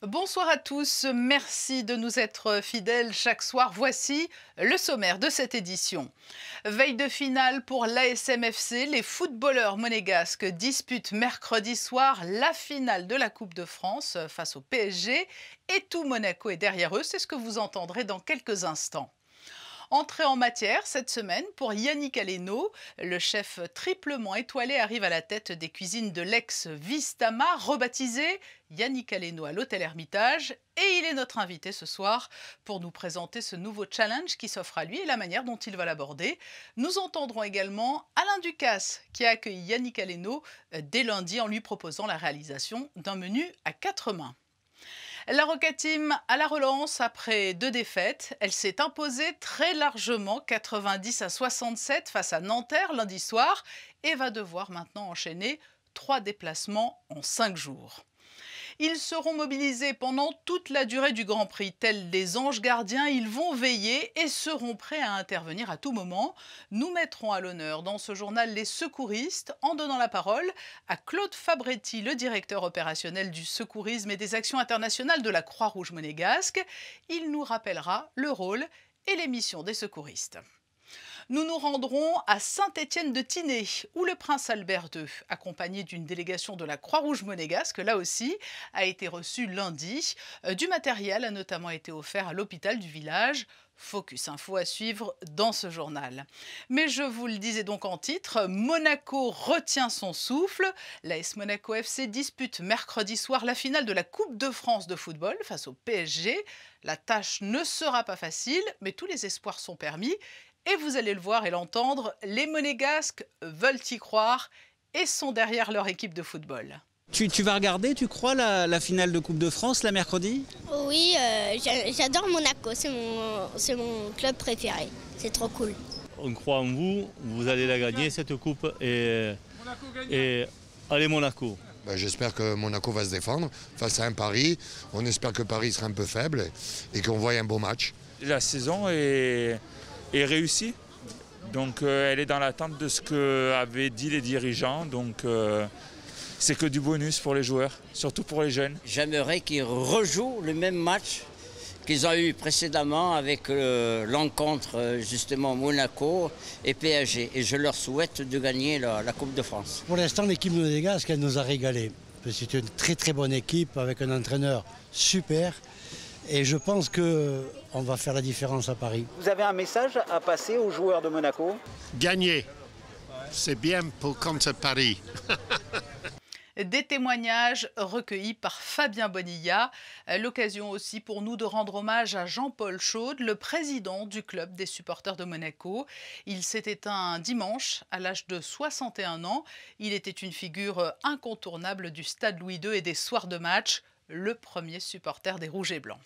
Bonsoir à tous, merci de nous être fidèles chaque soir. Voici le sommaire de cette édition. Veille de finale pour l'ASM FC, les footballeurs monégasques disputent mercredi soir la finale de la Coupe de France face au PSG et tout Monaco est derrière eux, c'est ce que vous entendrez dans quelques instants. Entrée en matière cette semaine pour Yannick Aleno. Le chef triplement étoilé arrive à la tête des cuisines de l'ex-Vistama, rebaptisé Yannick Aleno à l'hôtel Hermitage. Et il est notre invité ce soir pour nous présenter ce nouveau challenge qui s'offre à lui et la manière dont il va l'aborder. Nous entendrons également Alain Ducasse qui a accueilli Yannick Aleno dès lundi en lui proposant la réalisation d'un menu à 4 mains. La Roca Team à la relance après 2 défaites. Elle s'est imposée très largement, 90-67 face à Nanterre lundi soir et va devoir maintenant enchaîner 3 déplacements en 5 jours. Ils seront mobilisés pendant toute la durée du Grand Prix. Tels des anges gardiens, ils vont veiller et seront prêts à intervenir à tout moment. Nous mettrons à l'honneur dans ce journal les secouristes en donnant la parole à Claude Fabretti, le directeur opérationnel du secourisme et des actions internationales de la Croix-Rouge monégasque. Il nous rappellera le rôle et les missions des secouristes. Nous nous rendrons à Saint-Étienne-de-Tinée, où le prince Albert II, accompagné d'une délégation de la Croix-Rouge monégasque, là aussi, a été reçu lundi. Du matériel a notamment été offert à l'hôpital du village. Focus Info à suivre dans ce journal. Mais je vous le disais donc en titre, Monaco retient son souffle. L'AS Monaco FC dispute mercredi soir la finale de la Coupe de France de football face au PSG. La tâche ne sera pas facile, mais tous les espoirs sont permis. Et vous allez le voir et l'entendre, les Monégasques veulent y croire et sont derrière leur équipe de football. Tu vas regarder, tu crois, la finale de Coupe de France, la mercredi? Oui, j'adore Monaco, c'est mon club préféré. C'est trop cool. On croit en vous, vous allez la gagner cette coupe et allez Monaco. J'espère que Monaco va se défendre face à un Paris. On espère que Paris sera un peu faible et qu'on voit un beau match. La saison est réussie, donc elle est dans l'attente de ce qu'avaient dit les dirigeants. Donc c'est que du bonus pour les joueurs, surtout pour les jeunes. J'aimerais qu'ils rejouent le même match qu'ils ont eu précédemment avec l'encontre justement Monaco et PSG. Et je leur souhaite de gagner la Coupe de France. Pour l'instant, l'équipe monégasque, elle nous a régalé. C'est une très très bonne équipe avec un entraîneur super. Et je pense qu'on va faire la différence à Paris. Vous avez un message à passer aux joueurs de Monaco? Gagner, c'est bien contre Paris. Des témoignages recueillis par Fabien Bonilla. L'occasion aussi pour nous de rendre hommage à Jean-Paul Chaude, le président du club des supporters de Monaco. Il s'est éteint dimanche à l'âge de 61 ans. Il était une figure incontournable du stade Louis II et des soirs de match, le premier supporter des Rouges et Blancs.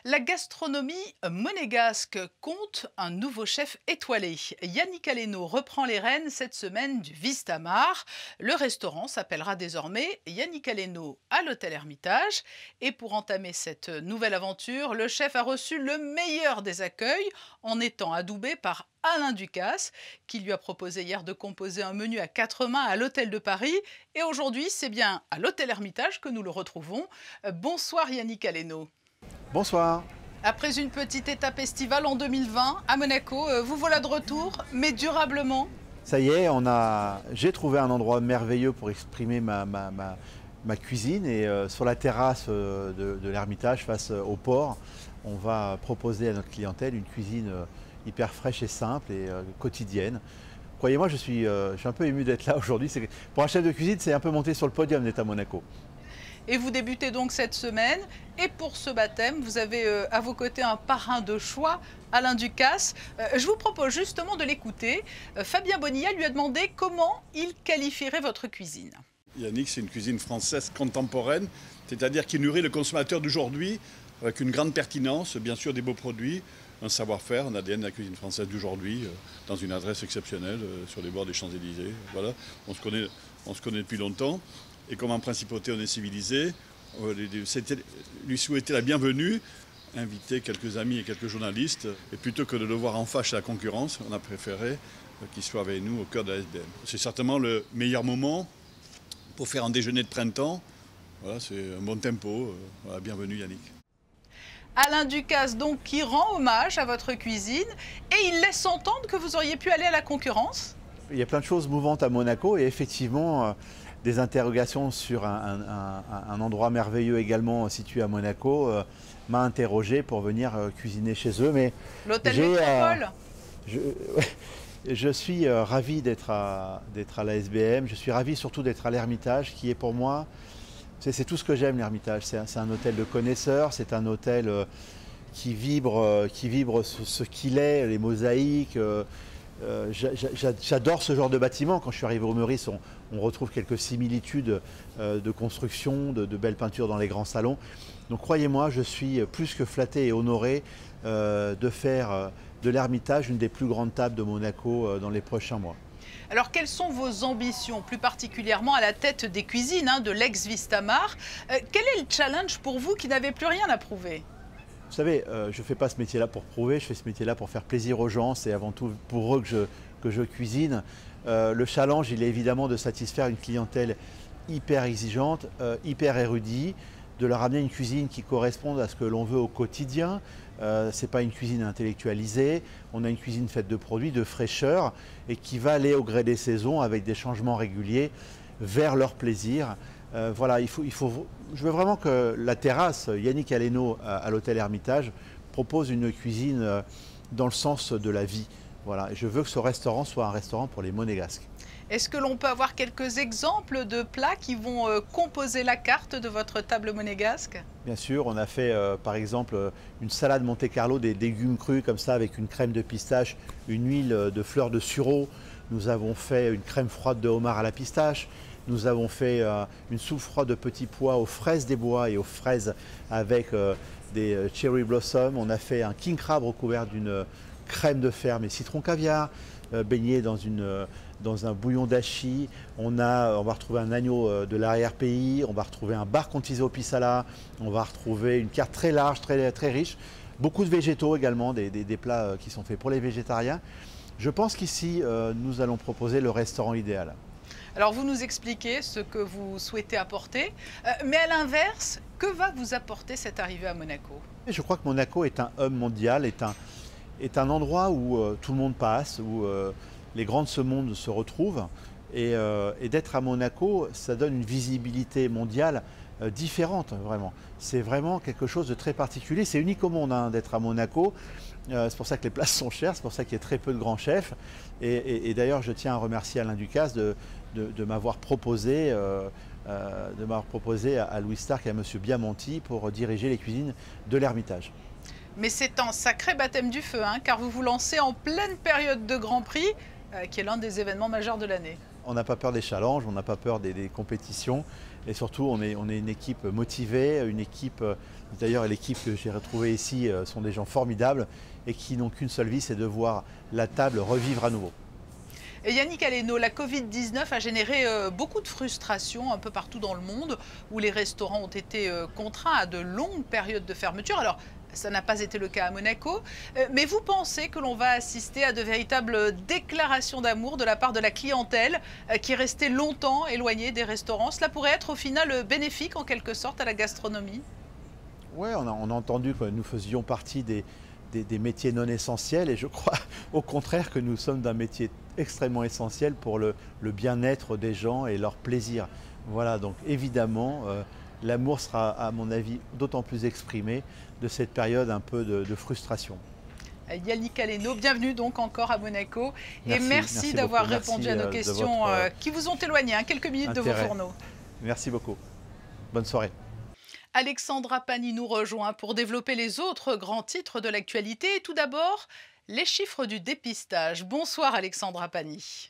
La gastronomie monégasque compte un nouveau chef étoilé. Yannick Aleno reprend les rênes cette semaine du Vistamar. Le restaurant s'appellera désormais Yannick Aleno à l'hôtel Hermitage. Et pour entamer cette nouvelle aventure, le chef a reçu le meilleur des accueils en étant adoubé par Alain Ducasse, qui lui a proposé hier de composer un menu à 4 mains à l'hôtel de Paris. Et aujourd'hui, c'est bien à l'hôtel Hermitage que nous le retrouvons. Bonsoir Yannick Aleno. Bonsoir. Après une petite étape estivale en 2020 à Monaco, vous voilà de retour, mais durablement. Ça y est, j'ai trouvé un endroit merveilleux pour exprimer ma cuisine. Et sur la terrasse de l'Hermitage, face au port, on va proposer à notre clientèle une cuisine hyper fraîche et simple et quotidienne. Croyez-moi, je suis un peu ému d'être là aujourd'hui. Pour un chef de cuisine, c'est un peu monter sur le podium d'être à Monaco. Et vous débutez donc cette semaine. Et pour ce baptême, vous avez à vos côtés un parrain de choix, Alain Ducasse. Je vous propose justement de l'écouter. Fabien Bonilla lui a demandé comment il qualifierait votre cuisine. Yannick, c'est une cuisine française contemporaine, c'est-à-dire qui nourrit le consommateur d'aujourd'hui avec une grande pertinence, bien sûr des beaux produits, un savoir-faire, un ADN de la cuisine française d'aujourd'hui, dans une adresse exceptionnelle sur les bords des Champs-Élysées. Voilà, on se connaît depuis longtemps. Et comme en principauté on est civilisé, c'était lui souhaiter la bienvenue, inviter quelques amis et quelques journalistes. Et plutôt que de le voir en fâche à la concurrence, on a préféré qu'il soit avec nous au cœur de la SBM. C'est certainement le meilleur moment pour faire un déjeuner de printemps Voilà, c'est un bon tempo. Voilà, bienvenue Yannick. Alain Ducasse, donc, qui rend hommage à votre cuisine et il laisse entendre que vous auriez pu aller à la concurrence. Il y a plein de choses mouvantes à Monaco et effectivement des interrogations sur un endroit merveilleux également situé à Monaco m'a interrogé pour venir cuisiner chez eux. Mais l'hôtel Métropole. Je suis ravi d'être à la SBM, je suis ravi surtout d'être à l'Ermitage qui est pour moi, c'est tout ce que j'aime l'Ermitage. C'est un hôtel de connaisseurs, c'est un hôtel qui vibre ce qu'il est, les mosaïques. J'adore ce genre de bâtiment. Quand je suis arrivé au Meurice, on retrouve quelques similitudes de construction, de belles peintures dans les grands salons. Donc croyez-moi, je suis plus que flatté et honoré de faire de l'Ermitage une des plus grandes tables de Monaco dans les prochains mois. Alors, quelles sont vos ambitions, plus particulièrement à la tête des cuisines de l'ex-Vistamar? Quel est le challenge pour vous qui n'avez plus rien à prouver? Vous savez, je ne fais pas ce métier-là pour prouver, je fais ce métier-là pour faire plaisir aux gens. C'est avant tout pour eux que je cuisine. Le challenge, il est évidemment de satisfaire une clientèle hyper exigeante, hyper érudite, de leur amener une cuisine qui corresponde à ce que l'on veut au quotidien. Ce n'est pas une cuisine intellectualisée, on a une cuisine faite de produits, de fraîcheur et qui va aller au gré des saisons avec des changements réguliers vers leur plaisir. Voilà, je veux vraiment que la terrasse Yannick Aleno à l'hôtel Hermitage propose une cuisine dans le sens de la vie. Voilà, et je veux que ce restaurant soit un restaurant pour les Monégasques. Est-ce que l'on peut avoir quelques exemples de plats qui vont composer la carte de votre table monégasque? Bien sûr, on a fait par exemple une salade Monte Carlo, des légumes crus comme ça avec une crème de pistache, une huile de fleurs de sureau. Nous avons fait une crème froide de homard à la pistache. Nous avons fait une soupe froide de petits pois aux fraises des bois et aux fraises avec des cherry blossoms. On a fait un king crab recouvert d'une crème de ferme et citron caviar, baigné dans un bouillon d'achi. On va retrouver un agneau de l'arrière-pays, on va retrouver un bar contisé au pisala, on va retrouver une carte très large, très riche. Beaucoup de végétaux également, des plats qui sont faits pour les végétariens. Je pense qu'ici, nous allons proposer le restaurant idéal. Alors vous nous expliquez ce que vous souhaitez apporter, mais à l'inverse, que va vous apporter cette arrivée à Monaco? Je crois que Monaco est un hub mondial, est un endroit où tout le monde passe, où les grands de ce monde se retrouvent. Et d'être à Monaco, ça donne une visibilité mondiale différente, vraiment. C'est vraiment quelque chose de très particulier. C'est unique au monde d'être à Monaco. C'est pour ça que les places sont chères, c'est pour ça qu'il y a très peu de grands chefs. Et d'ailleurs, je tiens à remercier Alain Ducasse de m'avoir proposé, à Louis Stark et à M. Biamonti pour diriger les cuisines de l'Ermitage. Mais c'est un sacré baptême du feu, car vous vous lancez en pleine période de Grand Prix, qui est l'un des événements majeurs de l'année. On n'a pas peur des challenges, on n'a pas peur des compétitions. Et surtout, on est une équipe motivée, une équipe, d'ailleurs l'équipe que j'ai retrouvée ici sont des gens formidables et qui n'ont qu'une seule vie, c'est de voir la table revivre à nouveau. Et Yannick Aleno, la Covid-19 a généré beaucoup de frustration un peu partout dans le monde, où les restaurants ont été contraints à de longues périodes de fermeture. Alors, ça n'a pas été le cas à Monaco, mais vous pensez que l'on va assister à de véritables déclarations d'amour de la part de la clientèle qui est restée longtemps éloignée des restaurants? Cela pourrait être au final bénéfique en quelque sorte à la gastronomie? Oui, on a entendu que nous faisions partie des métiers non essentiels et je crois au contraire que nous sommes d'un métier extrêmement essentiel pour le bien-être des gens et leur plaisir. Voilà, donc évidemment, l'amour sera à mon avis d'autant plus exprimé de cette période un peu de frustration. Yannick Aleno, bienvenue donc encore à Monaco et merci beaucoup. d'avoir répondu à nos questions qui vous ont éloigné quelques minutes de vos fourneaux. Merci beaucoup. Bonne soirée. Alexandra Pani nous rejoint pour développer les autres grands titres de l'actualité. Et tout d'abord, les chiffres du dépistage. Bonsoir Alexandra Pani.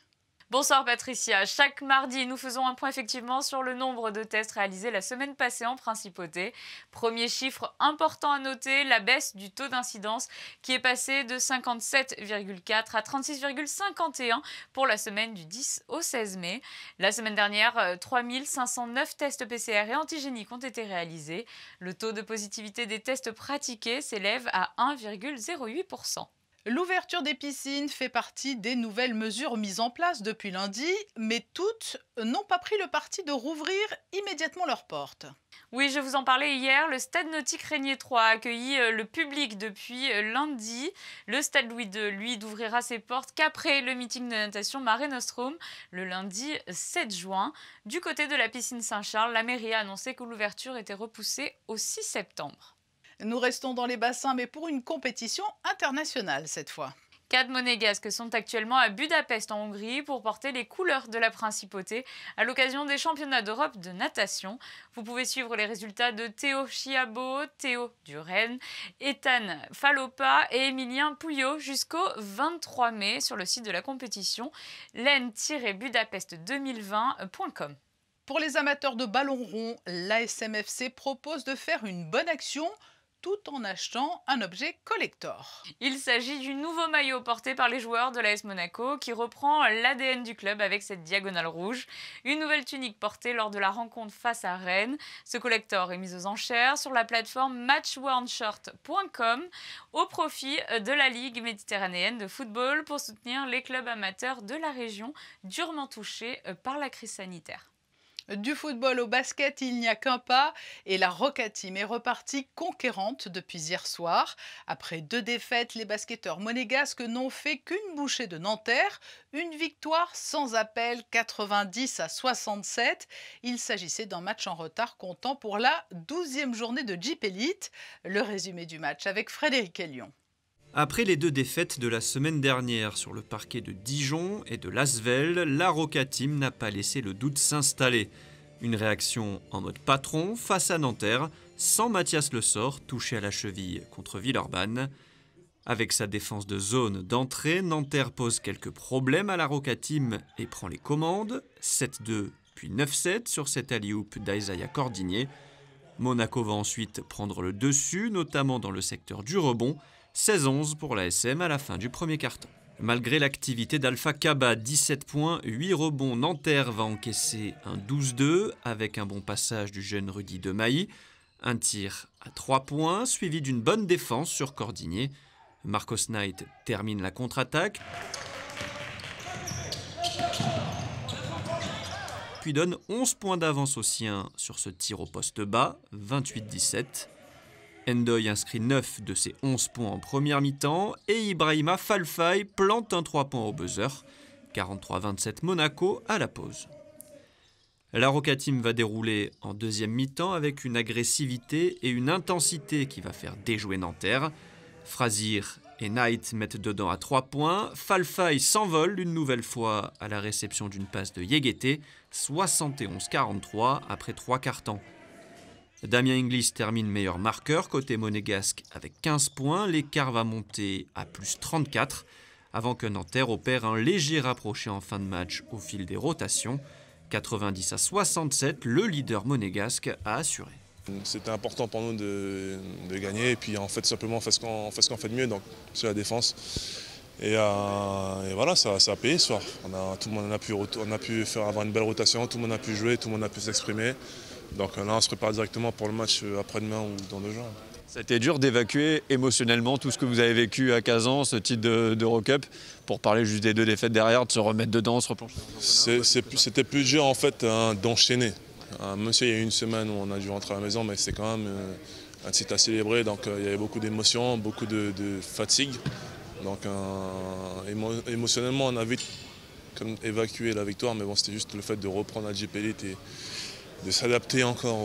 Bonsoir Patricia. Chaque mardi, nous faisons un point effectivement sur le nombre de tests réalisés la semaine passée en principauté. Premier chiffre important à noter, la baisse du taux d'incidence qui est passé de 57,4 à 36,51 pour la semaine du 10 au 16 mai. La semaine dernière, 3509 tests PCR et antigéniques ont été réalisés. Le taux de positivité des tests pratiqués s'élève à 1,08%. L'ouverture des piscines fait partie des nouvelles mesures mises en place depuis lundi, mais toutes n'ont pas pris le parti de rouvrir immédiatement leurs portes. Oui, je vous en parlais hier, le Stade Nautique Régnier 3 a accueilli le public depuis lundi. Le Stade Louis II, lui, n'ouvrira ses portes qu'après le meeting de natation Mare Nostrum, le lundi 7 juin. Du côté de la piscine Saint-Charles, la mairie a annoncé que l'ouverture était repoussée au 6 septembre. Nous restons dans les bassins, mais pour une compétition internationale cette fois. 4 monégasques sont actuellement à Budapest en Hongrie pour porter les couleurs de la principauté à l'occasion des championnats d'Europe de natation. Vous pouvez suivre les résultats de Théo Chiabo, Théo Duren, Ethan Falopa et Emilien Pouillot jusqu'au 23 mai sur le site de la compétition len-budapest2020.com. Pour les amateurs de ballon rond, l'ASMFC propose de faire une bonne action tout en achetant un objet collector. Il s'agit du nouveau maillot porté par les joueurs de l'AS Monaco qui reprend l'ADN du club avec cette diagonale rouge. Une nouvelle tunique portée lors de la rencontre face à Rennes. Ce collector est mis aux enchères sur la plateforme matchwornshirt.com au profit de la Ligue méditerranéenne de football pour soutenir les clubs amateurs de la région durement touchés par la crise sanitaire. Du football au basket, il n'y a qu'un pas et la Roca Team est repartie conquérante depuis hier soir. Après 2 défaites, les basketteurs monégasques n'ont fait qu'une bouchée de Nanterre. Une victoire sans appel, 90-67. Il s'agissait d'un match en retard comptant pour la 12e journée de Jeep Elite. Le résumé du match avec Frédéric Elion. Après les 2 défaites de la semaine dernière sur le parquet de Dijon et de Lasvel, la Roca Team n'a pas laissé le doute s'installer. Une réaction en mode patron face à Nanterre, sans Mathias Le Sort, touché à la cheville contre Villeurbanne. Avec sa défense de zone d'entrée, Nanterre pose quelques problèmes à la Roca Team et prend les commandes. 7-2 puis 9-7 sur cette alley-oop d'Isaiah Cordinier. Monaco va ensuite prendre le dessus, notamment dans le secteur du rebond. 16-11 pour l'ASM à la fin du premier quart-temps. Malgré l'activité d'Alpha Kaba, 17 points, 8 rebonds, Nanterre va encaisser un 12-2 avec un bon passage du jeune Rudy Demailly. Un tir à 3 points, suivi d'une bonne défense sur Cordinier. Marcos Knight termine la contre-attaque, puis donne 11 points d'avance aux siens sur ce tir au poste bas, 28-17. Ndoye inscrit 9 de ses 11 points en première mi-temps et Ibrahima Falfay plante un 3 points au buzzer. 43-27 Monaco à la pause. La Roca Team va dérouler en deuxième mi-temps avec une agressivité et une intensité qui va faire déjouer Nanterre. Frazier et Knight mettent dedans à 3 points. Falfay s'envole une nouvelle fois à la réception d'une passe de Yegete, 71-43 après 3 quarts-temps. Damien Inglis termine meilleur marqueur côté monégasque avec 15 points. L'écart va monter à plus 34 avant que Nanterre opère un léger rapproché en fin de match au fil des rotations. 90-67, le leader monégasque a assuré. C'était important pour nous de gagner et puis en fait simplement on fait ce qu'on fait de mieux, donc c'est la défense. Et voilà, ça a payé ce soir. Tout le monde a pu avoir une belle rotation, tout le monde a pu jouer, tout le monde a pu s'exprimer. Donc là, on se prépare directement pour le match après-demain ou dans 2 jours. Ça a été dur d'évacuer émotionnellement tout ce que vous avez vécu à Kazan, ce titre d'Eurocup, pour parler juste des 2 défaites derrière, de se remettre dedans, se replonger. C'était plus dur en fait d'enchaîner. Même s'il y a eu une semaine où on a dû rentrer à la maison, mais c'est quand même un titre à célébrer. Donc il y avait beaucoup d'émotions, beaucoup de fatigue. Donc émotionnellement, on a vite évacué la victoire, mais bon, c'était juste le fait de reprendre la Jeep Elite et de s'adapter encore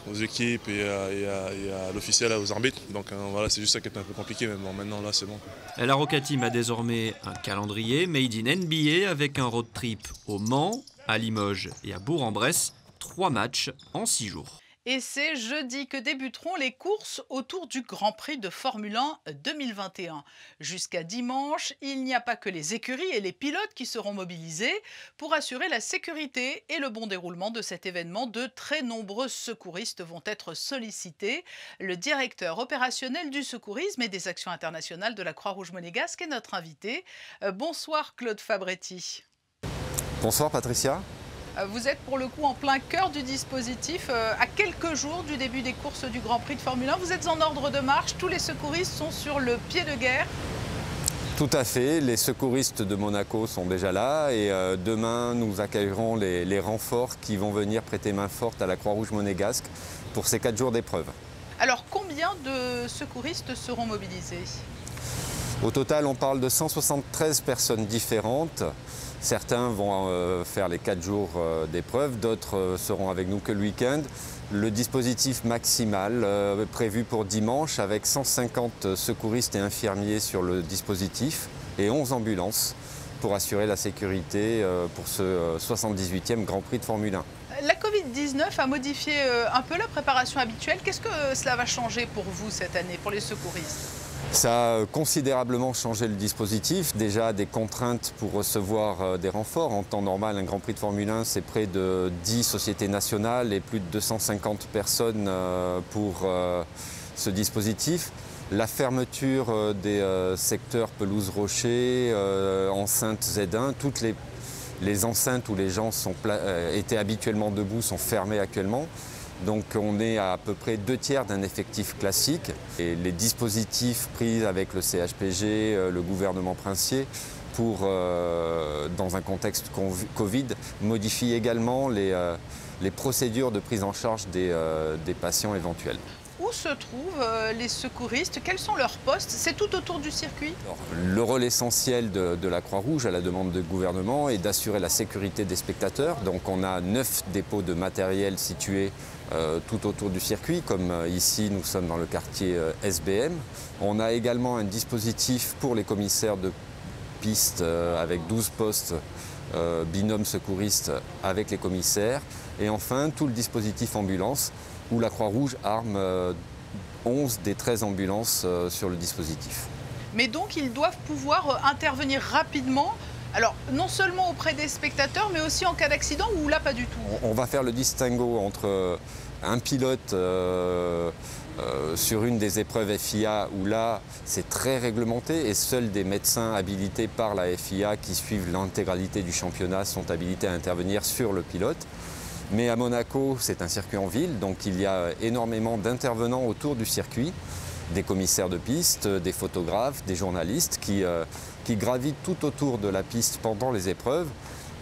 aux équipes et à l'officiel, aux arbitres. Donc voilà, c'est juste ça qui est un peu compliqué, mais bon, maintenant là c'est bon. La Roca Team a désormais un calendrier made in NBA avec un road trip au Mans, à Limoges et à Bourg-en-Bresse. 3 matchs en 6 jours. Et c'est jeudi que débuteront les courses autour du Grand Prix de Formule 1 2021. Jusqu'à dimanche, il n'y a pas que les écuries et les pilotes qui seront mobilisés. Pour assurer la sécurité et le bon déroulement de cet événement, de très nombreux secouristes vont être sollicités. Le directeur opérationnel du secourisme et des actions internationales de la Croix-Rouge monégasque est notre invité. Bonsoir Claude Fabretti. Bonsoir Patricia. Vous êtes pour le coup en plein cœur du dispositif, à quelques jours du début des courses du Grand Prix de Formule 1. Vous êtes en ordre de marche, tous les secouristes sont sur le pied de guerre. Tout à fait, les secouristes de Monaco sont déjà là et demain nous accueillerons les renforts qui vont venir prêter main forte à la Croix-Rouge monégasque pour ces 4 jours d'épreuve. Alors combien de secouristes seront mobilisés? Au total, on parle de 173 personnes différentes. Certains vont faire les 4 jours d'épreuve, d'autres seront avec nous que le week-end. Le dispositif maximal prévu pour dimanche avec 150 secouristes et infirmiers sur le dispositif et 11 ambulances pour assurer la sécurité pour ce 78e Grand Prix de Formule 1. La Covid-19 a modifié un peu la préparation habituelle. Qu'est-ce que cela va changer pour vous cette année, pour les secouristes? Ça a considérablement changé le dispositif. Déjà des contraintes pour recevoir des renforts. En temps normal, un Grand Prix de Formule 1, c'est près de 10 sociétés nationales et plus de 250 personnes pour ce dispositif. La fermeture des secteurs pelouse-rocher, enceintes Z1, toutes les enceintes où les gens étaient habituellement debout sont fermées actuellement. Donc on est à peu près 2/3 d'un effectif classique. Et les dispositifs pris avec le CHPG, le gouvernement princier, pour, dans un contexte Covid, modifient également les procédures de prise en charge des patients éventuels. Où se trouvent les secouristes? Quels sont leurs postes? C'est tout autour du circuit? Le rôle essentiel de la Croix-Rouge, à la demande du gouvernement, est d'assurer la sécurité des spectateurs. Donc on a 9 dépôts de matériel situés tout autour du circuit, comme ici nous sommes dans le quartier SBM. On a également un dispositif pour les commissaires de piste avec 12 postes binôme secouriste avec les commissaires. Et enfin tout le dispositif ambulance, où la Croix-Rouge arme 11 des 13 ambulances sur le dispositif. Mais donc ils doivent pouvoir intervenir rapidement, alors non seulement auprès des spectateurs, mais aussi en cas d'accident, ou là pas du tout? On va faire le distinguo entre un pilote sur une des épreuves FIA, où là c'est très réglementé et seuls des médecins habilités par la FIA qui suivent l'intégralité du championnat sont habilités à intervenir sur le pilote. Mais à Monaco, c'est un circuit en ville, donc il y a énormément d'intervenants autour du circuit, des commissaires de piste, des photographes, des journalistes qui gravitent tout autour de la piste pendant les épreuves.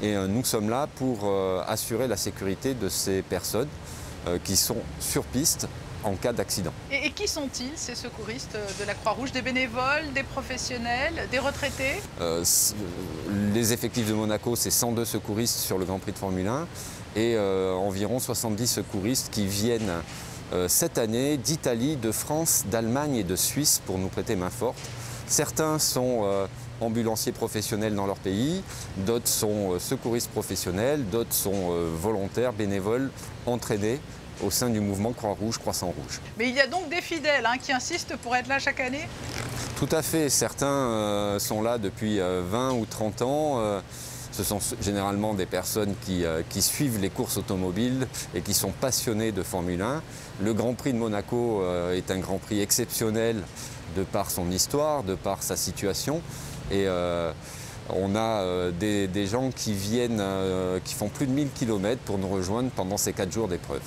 Et nous sommes là pour assurer la sécurité de ces personnes qui sont sur piste en cas d'accident. Et qui sont-ils, ces secouristes de la Croix-Rouge? Des bénévoles, des professionnels, des retraités? Les effectifs de Monaco, c'est 102 secouristes sur le Grand Prix de Formule 1 et environ 70 secouristes qui viennent cette année d'Italie, de France, d'Allemagne et de Suisse pour nous prêter main forte. Certains sont ambulanciers professionnels dans leur pays, d'autres sont secouristes professionnels, d'autres sont volontaires, bénévoles, entraînés au sein du mouvement Croix-Rouge, Croissant-Rouge. Mais il y a donc des fidèles qui insistent pour être là chaque année? Tout à fait. Certains sont là depuis 20 ou 30 ans. Ce sont généralement des personnes qui suivent les courses automobiles et qui sont passionnées de Formule 1. Le Grand Prix de Monaco est un Grand Prix exceptionnel de par son histoire, de par sa situation. Et on a des gens qui viennent, qui font plus de 1000 km pour nous rejoindre pendant ces 4 jours d'épreuve.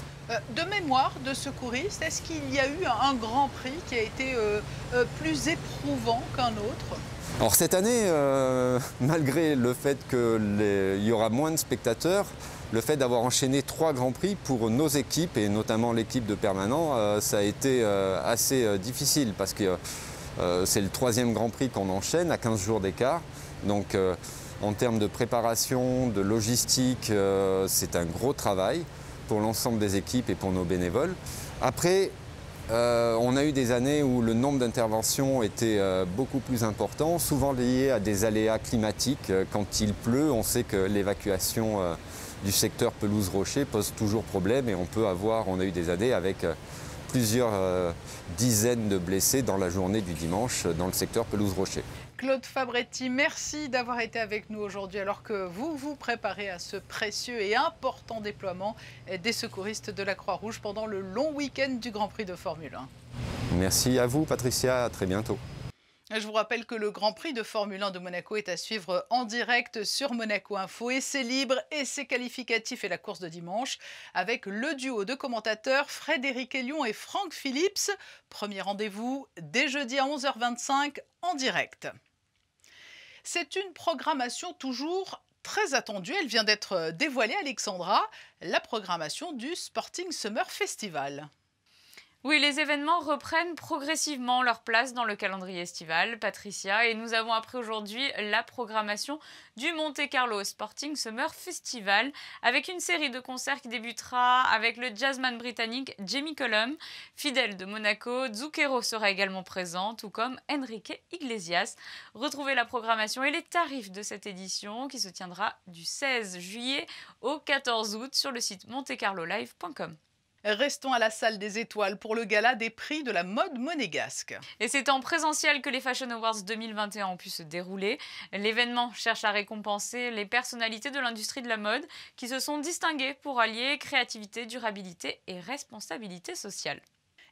De mémoire de secouriste, est-ce qu'il y a eu un Grand Prix qui a été plus éprouvant qu'un autre? Alors cette année, malgré le fait qu'il y aura moins de spectateurs, le fait d'avoir enchaîné 3 Grands Prix pour nos équipes, et notamment l'équipe de permanent, ça a été assez difficile parce que c'est le 3e Grand Prix qu'on enchaîne à 15 jours d'écart. Donc en termes de préparation, de logistique, c'est un gros travail pour l'ensemble des équipes et pour nos bénévoles. Après, on a eu des années où le nombre d'interventions était beaucoup plus important, souvent lié à des aléas climatiques. Quand il pleut, on sait que l'évacuation du secteur pelouse-rocher pose toujours problème et on a eu des années avec plusieurs dizaines de blessés dans la journée du dimanche dans le secteur pelouse-rocher. Claude Fabretti, merci d'avoir été avec nous aujourd'hui alors que vous vous préparez à ce précieux et important déploiement des secouristes de la Croix-Rouge pendant le long week-end du Grand Prix de Formule 1. Merci à vous Patricia, à très bientôt. Je vous rappelle que le Grand Prix de Formule 1 de Monaco est à suivre en direct sur Monaco Info et c'est libre et c'est qualificatif et la course de dimanche avec le duo de commentateurs Frédéric Elion et Franck Phillips. Premier rendez-vous dès jeudi à 11h25 en direct. C'est une programmation toujours très attendue. Elle vient d'être dévoilée, Alexandra, la programmation du Sporting Summer Festival. Oui, les événements reprennent progressivement leur place dans le calendrier estival, Patricia, et nous avons appris aujourd'hui la programmation du Monte Carlo Sporting Summer Festival, avec une série de concerts qui débutera avec le jazzman britannique Jamie Cullum, fidèle de Monaco. Zucchero sera également présent, tout comme Enrique Iglesias. Retrouvez la programmation et les tarifs de cette édition qui se tiendra du 16 juillet au 14 août sur le site montecarlolive.com. Restons à la salle des étoiles pour le gala des prix de la mode monégasque. Et c'est en présentiel que les Fashion Awards 2021 ont pu se dérouler. L'événement cherche à récompenser les personnalités de l'industrie de la mode qui se sont distinguées pour allier créativité, durabilité et responsabilité sociale.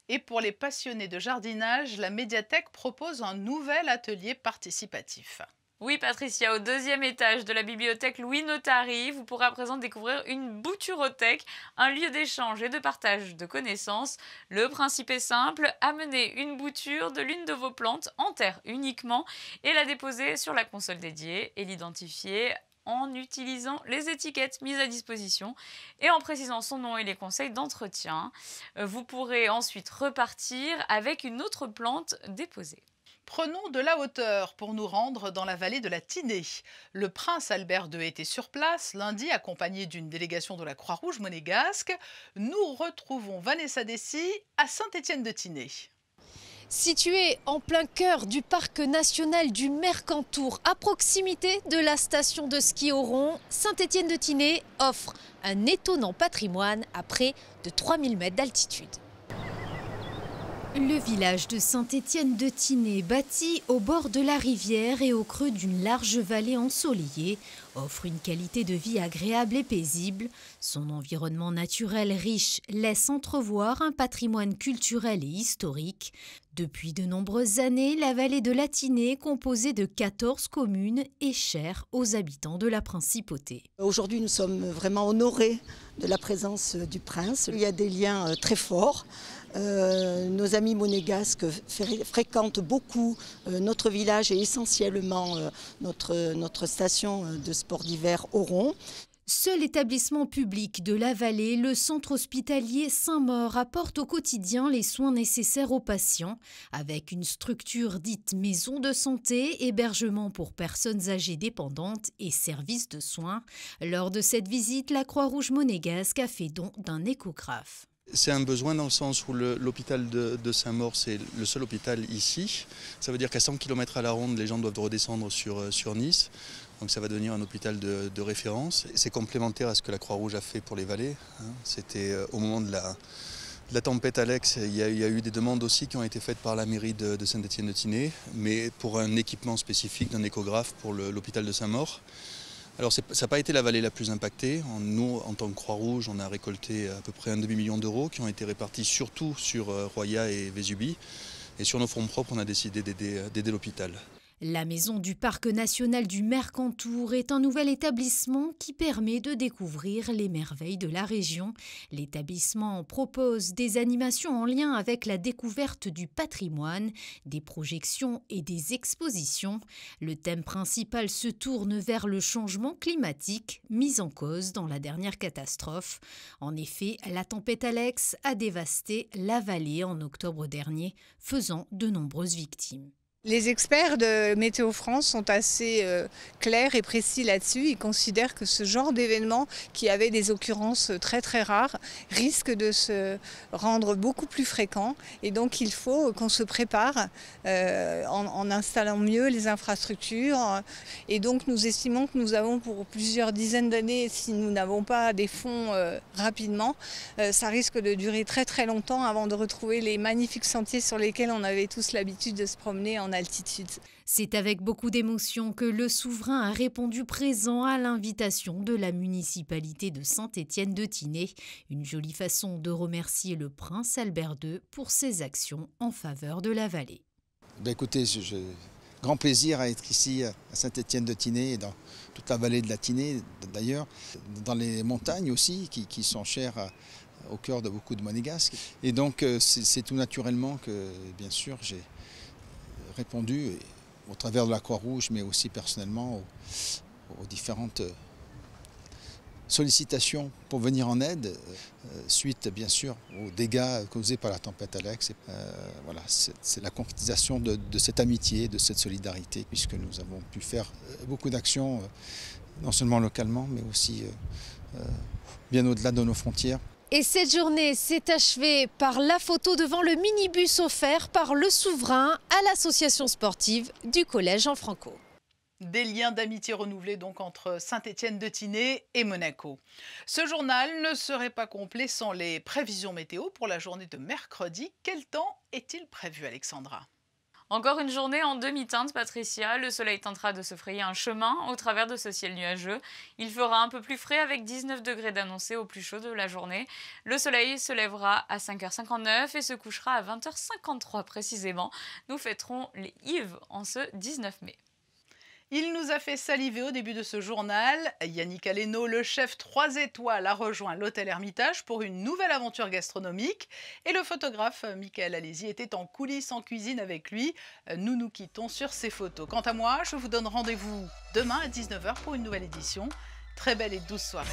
Et pour les passionnés de jardinage, la médiathèque propose un nouvel atelier participatif. Oui, Patricia, au 2e étage de la bibliothèque Louis Notari, vous pourrez à présent découvrir une bouturothèque, un lieu d'échange et de partage de connaissances. Le principe est simple, amener une bouture de l'une de vos plantes en terre uniquement et la déposer sur la console dédiée et l'identifier en utilisant les étiquettes mises à disposition et en précisant son nom et les conseils d'entretien. Vous pourrez ensuite repartir avec une autre plante déposée. Prenons de la hauteur pour nous rendre dans la vallée de la Tinée. Le prince Albert II était sur place lundi accompagné d'une délégation de la Croix-Rouge monégasque. Nous retrouvons Vanessa Dessy à Saint-Étienne-de-Tinée. Situé en plein cœur du parc national du Mercantour, à proximité de la station de ski Oron, Saint-Étienne-de-Tinée offre un étonnant patrimoine à près de 3000 mètres d'altitude. Le village de Saint-Étienne-de-Tinée, bâti au bord de la rivière et au creux d'une large vallée ensoleillée, offre une qualité de vie agréable et paisible. Son environnement naturel riche laisse entrevoir un patrimoine culturel et historique. Depuis de nombreuses années, la vallée de la Tinée, composée de 14 communes, est chère aux habitants de la principauté. Aujourd'hui, nous sommes vraiment honorés de la présence du prince. Il y a des liens très forts. Nos amis monégasques fréquentent beaucoup notre village et essentiellement notre station de sport d'hiver Oron. Seul établissement public de la vallée, le centre hospitalier Saint-Maur apporte au quotidien les soins nécessaires aux patients, avec une structure dite maison de santé, hébergement pour personnes âgées dépendantes et services de soins. Lors de cette visite, la Croix-Rouge monégasque a fait don d'un échographe. C'est un besoin dans le sens où l'hôpital de Saint-Maur, c'est le seul hôpital ici. Ça veut dire qu'à 100 km à la ronde, les gens doivent redescendre sur Nice. Donc ça va devenir un hôpital de référence. C'est complémentaire à ce que la Croix-Rouge a fait pour les vallées. C'était au moment de la tempête Alex, il y a eu des demandes aussi qui ont été faites par la mairie de Saint-Étienne-de-Tinée, mais pour un équipement spécifique d'un échographe pour l'hôpital de Saint-Maur. Alors ça n'a pas été la vallée la plus impactée. Nous, en tant que Croix-Rouge, on a récolté à peu près un demi-million d'euros qui ont été répartis surtout sur Roya et Vésubie. Et sur nos fonds propres, on a décidé d'aider l'hôpital. La maison du parc national du Mercantour est un nouvel établissement qui permet de découvrir les merveilles de la région. L'établissement propose des animations en lien avec la découverte du patrimoine, des projections et des expositions. Le thème principal se tourne vers le changement climatique, mis en cause dans la dernière catastrophe. En effet, la tempête Alex a dévasté la vallée en octobre dernier, faisant de nombreuses victimes. Les experts de Météo France sont assez clairs et précis là-dessus. Ils considèrent que ce genre d'événement, qui avait des occurrences très très rares, risque de se rendre beaucoup plus fréquent. Et donc il faut qu'on se prépare en installant mieux les infrastructures. Et donc nous estimons que nous avons pour plusieurs dizaines d'années, si nous n'avons pas des fonds rapidement, ça risque de durer très très longtemps avant de retrouver les magnifiques sentiers sur lesquels on avait tous l'habitude de se promener en altitude. C'est avec beaucoup d'émotion que le souverain a répondu présent à l'invitation de la municipalité de Saint-Étienne-de-Tinée. Une jolie façon de remercier le prince Albert II pour ses actions en faveur de la vallée. Écoutez, grand plaisir à être ici à Saint-Étienne-de-Tinée et dans toute la vallée de la Tinée d'ailleurs, dans les montagnes aussi qui sont chères au cœur de beaucoup de Monégasques. Et donc c'est tout naturellement que bien sûr j'ai répondu au travers de la Croix-Rouge, mais aussi personnellement aux différentes sollicitations pour venir en aide, suite bien sûr aux dégâts causés par la tempête Alex. Voilà, c'est la concrétisation de cette amitié, de cette solidarité, puisque nous avons pu faire beaucoup d'actions, non seulement localement, mais aussi bien au-delà de nos frontières. Et cette journée s'est achevée par la photo devant le minibus offert par le souverain à l'association sportive du Collège Jean Franco. Des liens d'amitié renouvelés donc entre Saint-Étienne-de-Tinée et Monaco. Ce journal ne serait pas complet sans les prévisions météo pour la journée de mercredi. Quel temps est-il prévu, Alexandra ? Encore une journée en demi-teinte, Patricia. Le soleil tentera de se frayer un chemin au travers de ce ciel nuageux. Il fera un peu plus frais avec 19 degrés d'annoncé au plus chaud de la journée. Le soleil se lèvera à 5h59 et se couchera à 20h53 précisément. Nous fêterons les Yves en ce 19 mai. Il nous a fait saliver au début de ce journal. Yannick Aleno, le chef 3 étoiles, a rejoint l'hôtel Hermitage pour une nouvelle aventure gastronomique. Et le photographe Michael Alési était en coulisses en cuisine avec lui. Nous nous quittons sur ces photos. Quant à moi, je vous donne rendez-vous demain à 19h pour une nouvelle édition. Très belle et douce soirée.